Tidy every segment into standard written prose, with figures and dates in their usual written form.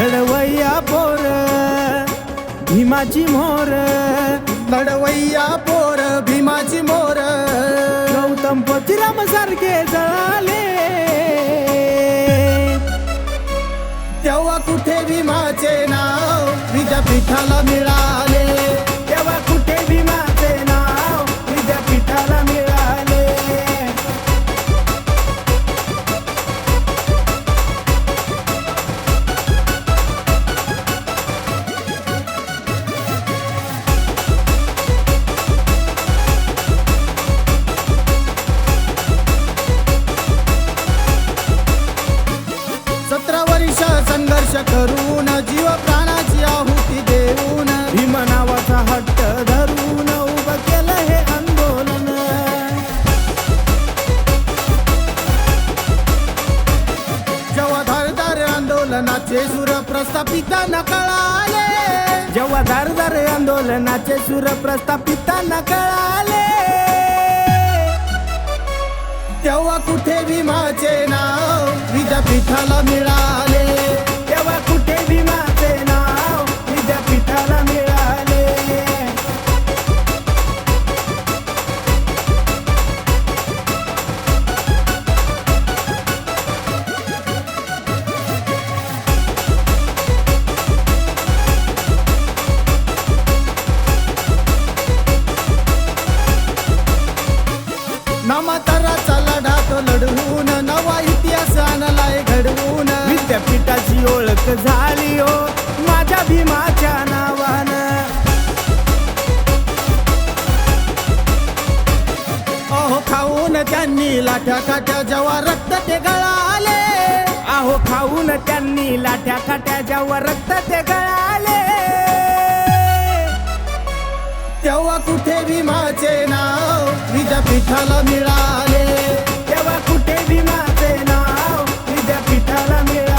लढवय्या पोर भीमाची मोर, लढवय्या पोर भीमाची मोर, गौतम पतिराम सारखे जळाले, तेव्हा कुठे भीमाचे नाव विद्यापीठाला मिळाले, तेव्हा कुठे भीमाचे नाव विद्यापीठाला मिळाले. संघर्ष करून जीव प्राणाची आहुती देऊन, भीम नावाचा हट्ट धरून उभं केलं हे आंदोलन. जेव्हा धारदार आंदोलनाचे सूर प्रस्थापितांना कळाले, जेव्हा धारदार आंदोलनाचे सूर प्रस्थापितांना कळाले, तेव्हा कुठे भीमाचे नाव विद्यापीठाला मिळाले, तेव्हा कुठे भीमाचे नाव विद्यापीठाला मिळाले. नामांतराचा लढा तो लढवून नवा इतिहास आणलाय घडवून, विद्यापीठाची ओळख झाली हो माझ्या भीमाच्या नावानं. अहो खाऊन त्यांनी लाठ्या काट्या जेव्हा रक्त ते गळाले, अहो खाऊन त्यांनी लाठ्या काट्या जेव्हा रक्त ते गळाले, तेव्हा कुठे भीमाचे नाव विद्यापीठाला मिळाले, तेव्हा कुठे भीमाचे नाव विद्यापीठाला मिळाले.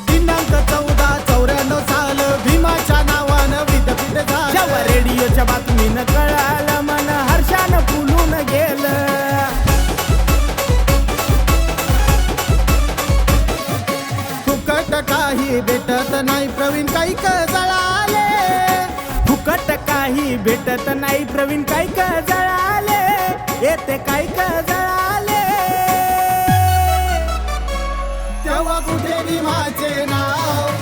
दिनांक 1494 साल भीमाच्या नावानं विद्यापीठ झालं, जेव्हा रेडिओच्या बातमीनं कळालं मन हर्षानं फुलून गेलं. फुकट काही भेटत नाही प्रवीण काही जळाले, फुकट काही भेटत नाही प्रवीण काही जळाले, येते काही जळाले. तेव्हा कुठे भीमाचे नाव